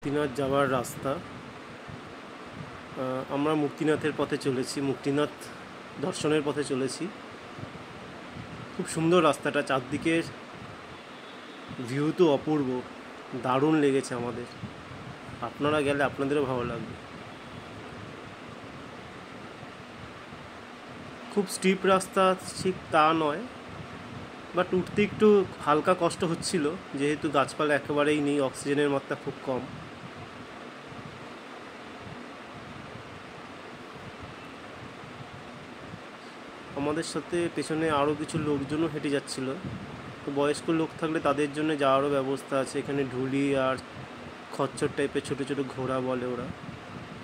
মুক্তিনাথ যাওয়ার রাস্তা। আমরা মুক্তিনাথের পথে চলেছি, মুক্তিনাথ দর্শনের পথে চলেছি। খুব সুন্দর রাস্তাটা, চারদিকের ভিউ তো অপূর্ব, দারুণ লেগেছে আমাদের। আপনারা গেলে আপনাদেরও ভালো লাগবে। খুব স্টিপ রাস্তা ঠিক তা নয়, বাট উঠতে একটু হালকা কষ্ট হচ্ছিল, যেহেতু গাছপালা একেবারেই নেই, অক্সিজেনের মাত্রা খুব কম। আমাদের সাথে পেছনে আরও কিছু লোকজনও হেঁটে যাচ্ছিল। তো বয়স্ক লোক থাকলে তাদের জন্য যাওয়ারও ব্যবস্থা আছে। এখানে ঢুলি আর খচ্চর টাইপের ছোটো ছোটো ঘোড়া বলে ওরা,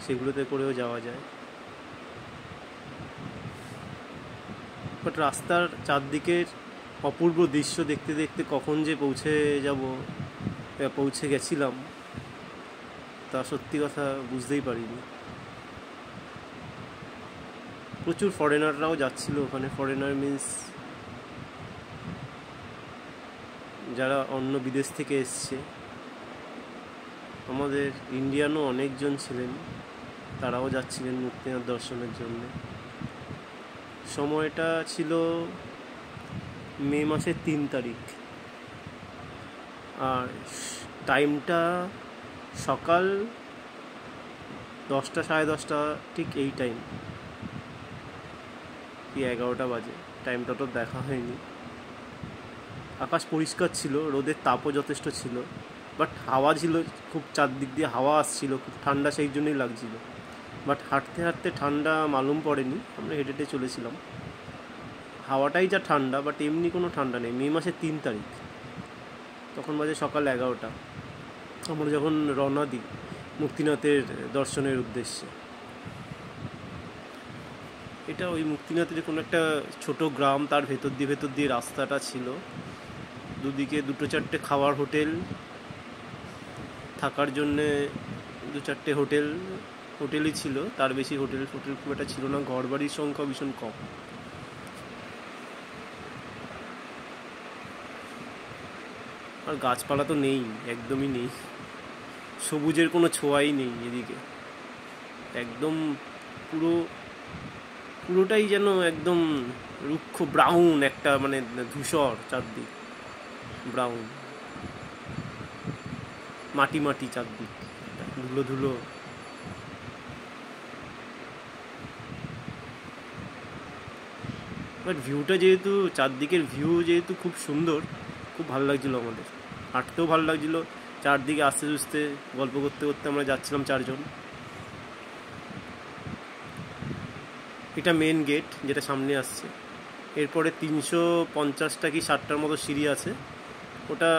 সেগুলোতে করেও যাওয়া যায়। বাট রাস্তার চারদিকের অপূর্ব দৃশ্য দেখতে দেখতে কখন যে পৌঁছে গেছিলাম তা সত্যি কথা বুঝতেই পারিনি। প্রচুর ফরেনাররাও যাচ্ছিল ওখানে। ফরেনার মিন্স যারা অন্য বিদেশ থেকে এসছে। আমাদের ইন্ডিয়ানও অনেকজন ছিলেন, তারাও যাচ্ছিলেন মুক্তিনাথ দর্শনের জন্য। সময়টা ছিল মে মাসের 3 তারিখ, আর টাইমটা সকাল 10টা সাড়ে 10টা, ঠিক এই টাইম, কি 11টা বাজে। টাইমটা তো দেখা হয়নি। আকাশ পরিষ্কার ছিল, রোদের তাপও যথেষ্ট ছিল, বাট হাওয়া ছিল খুব, চারদিক দিয়ে হাওয়া আসছিল, খুব ঠান্ডা সেই জন্যই লাগছিল। বাট হাঁটতে হাঁটতে ঠান্ডা মালুম পড়েনি, আমরা হেঁটে হেঁটে চলেছিলাম। হাওয়াটাই যা ঠান্ডা, বাট এমনি কোনো ঠান্ডা নেই। মে মাসের 3 তারিখ, তখন বাজে সকাল 11টা। আমরা যখন রওনা দিই মুক্তিনাথের দর্শনের উদ্দেশ্যে। এটা ওই মুক্তিনাথের কোনো একটা ছোট গ্রাম, তার ভেতর দিয়ে রাস্তাটা ছিল। দুদিকে 2-4টে খাওয়ার হোটেল, থাকার জন্যে 2-4টে হোটেলই ছিল, তার বেশি হোটেল খুব একটা ছিল না। ঘর বাড়ির সংখ্যা ভীষণ কম। আর গাছপালা তো নেই, একদমই নেই, সবুজের কোনো ছোঁয়াই নেই এদিকে। একদম পুরোটাই যেন একদম রুক্ষ ব্রাউন, একটা মানে ধূসর, চারদিক ব্রাউন, মাটি চারদিক, ধুলো ধুলো। বাট চারদিকের ভিউ যেহেতু খুব সুন্দর, খুব ভালো লাগছিলো আমাদের। হাঁটতেও ভালো লাগছিলো, চারদিকে আস্তে আস্তে গল্প করতে করতে আমরা যাচ্ছিলাম 4 জন। এটা মেন গেট, যেটা সামনে আসছে। এরপরে 350টা কি 60টার মতো সিঁড়ি আছে, ওটা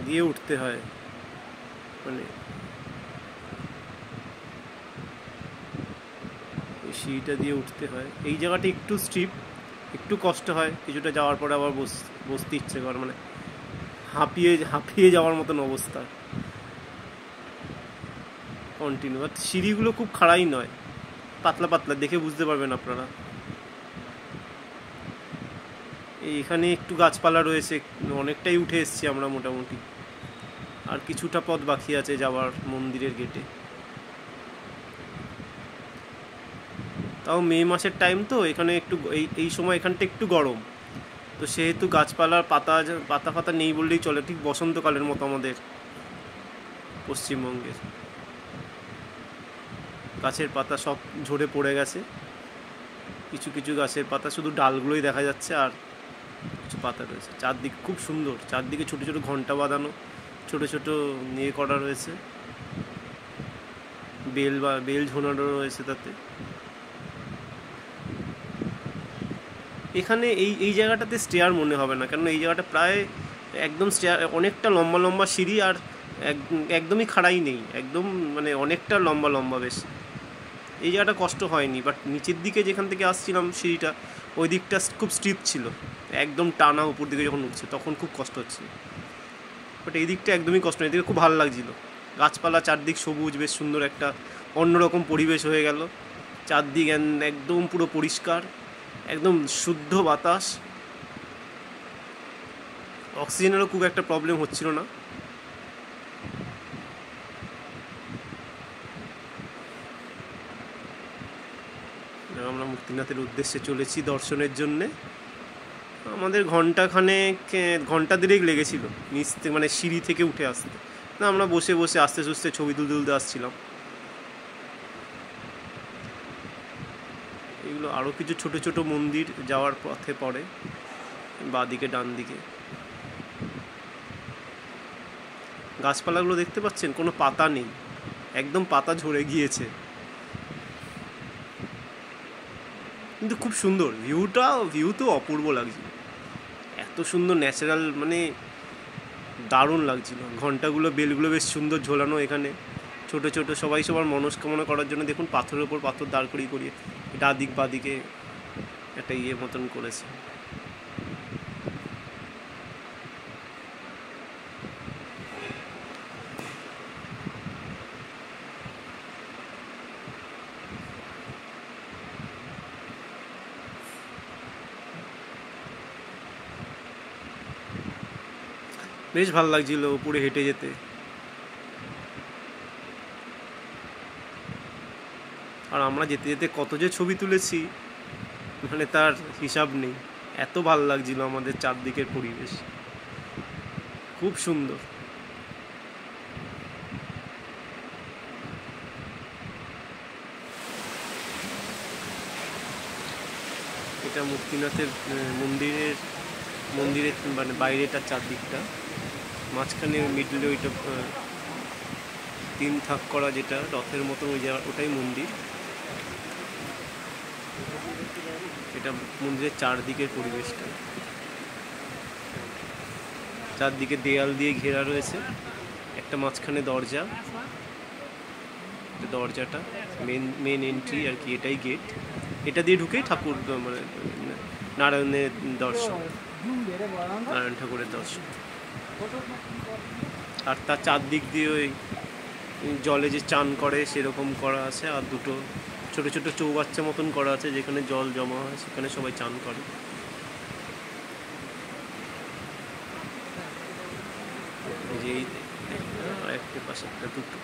দিয়ে উঠতে হয়। মানে ওই সিঁড়িটা দিয়ে উঠতে হয়। এই জায়গাটা একটু স্টিপ, একটু কষ্ট হয়। কিছুটা যাওয়ার পরে আবার বসতে ইচ্ছে করে, মানে হাঁপিয়ে যাওয়ার মতন অবস্থা কন্টিনিউ। আর সিঁড়িগুলো খুব খাড়াই নয়, পাতলা পাতলা, দেখে বুঝতে পারবেন আপনারা। এখানে একটু গাছপালা রয়েছে, অনেকটাই উঠে এসেছি আমরা মোটামুটি। আর কিছুটা পথ বাকি আছে যাওয়ার মন্দিরের গেটে। তাও মে মাসের টাইম তো, এখানে একটু এই সময় এখানটা একটু গরম, তো সেহেতু গাছপালার পাতা নেই বললেই চলে। ঠিক বসন্তকালের মতো আমাদের পশ্চিমবঙ্গের। গাছের পাতা সব ঝরে পড়ে গেছে, কিছু গাছের পাতা শুধু ডালগুলোই দেখা যাচ্ছে, আর কিছু পাতা রয়েছে। চারদিক খুব সুন্দর, চারদিকে ছোটো ছোটো ঘন্টা বাঁধানো, ছোটো ছোটো ইয়ে করা রয়েছে, বেল ঝোলানো রয়েছে তাতে। এখানে এই জায়গাটাতে স্টেয়ার মনে হবে না, কারণ এই জায়গাটা প্রায় একদম স্টেয়ার, অনেকটা লম্বা সিঁড়ি, আর একদমই খাড়াই নেই, একদম মানে অনেকটা লম্বা বেশ। এই জায়গাটা কষ্ট হয়নি। বাট নিচের দিকে যেখান থেকে আসছিলাম সিঁড়িটা, ওই দিকটা খুব স্টিপ ছিল, একদম টানা উপর দিকে যখন উঠছে তখন খুব কষ্ট হচ্ছিল। বাট এই দিকটা একদমই কষ্ট নেই, এদিকে খুব ভালো লাগছিল। গাছপালা, চারদিক সবুজ, বেশ সুন্দর একটা অন্যরকম পরিবেশ হয়ে গেল। চারদিক একদম পুরো পরিষ্কার, একদম শুদ্ধ বাতাস, অক্সিজেনেরও খুব একটা প্রবলেম হচ্ছিল না। আমরা মুক্তিনাথের উদ্দেশ্যে চলেছি দর্শনের জন্যে। আমাদের ঘন্টা দেড়েক লেগেছিল নিচ থেকে, মানে সিঁড়ি থেকে উঠে আসতে। না, আমরা বসে বসে আস্তে সুস্তে ছবি তুলতে আসছিলাম। এগুলো আরও কিছু ছোট ছোট মন্দির যাওয়ার পথে পড়ে, বাঁদিকে ডান দিকে। গাছপালাগুলো দেখতে পাচ্ছেন, কোনো পাতা নেই, একদম পাতা ঝরে গিয়েছে, কিন্তু খুব সুন্দর ভিউ তো অপূর্ব লাগছিল, এত সুন্দর ন্যাচারাল, মানে দারুণ লাগছিল। ঘন্টাগুলো, বেলগুলো বেশ সুন্দর ঝোলানো এখানে, ছোট ছোট, সবাই সবার মনস্কামনা করার জন্য। দেখুন পাথরের ওপর পাথর দাঁড় করিয়ে ডাদিক বাদিকে একটা মতন করেছে। বেশ ভালো লাগছিল উপরে হেঁটে যেতে। আর আমরা যেতে যেতে কত যে ছবি তুলেছি, মানে তার হিসাব নেই। এত ভালো লাগছিল আমাদের চারদিকের পরিবেশ, খুব সুন্দর। এটা মুক্তিনাথের মন্দিরের মানে বাইরেটার চারদিকটা, মাঝখানে মিডলে ওইটা 3 থাক করা যেটা রথের মতন, ওই জায়গা ওটাই মন্দির। এটা মন্দিরের চারদিকের পরিবেশটা, চারদিকে দেয়াল দিয়ে ঘেরা রয়েছে, একটা মাঝখানে দরজাটা মেন এন্ট্রি আর কি, এটাই গেট। এটা দিয়ে ঢুকেই ঠাকুর, মানে নারায়ণ ঠাকুরের দর্শন। আর তার চারদিক দিয়ে ওই জলে যে চান করে সেরকম করা আছে, আর দুটো ছোট ছোট চৌবাচ্চা মতন করা আছে, যেখানে জল জমা হয়, সেখানে সবাই চান করে। এই একটা পাশে একটা দুটো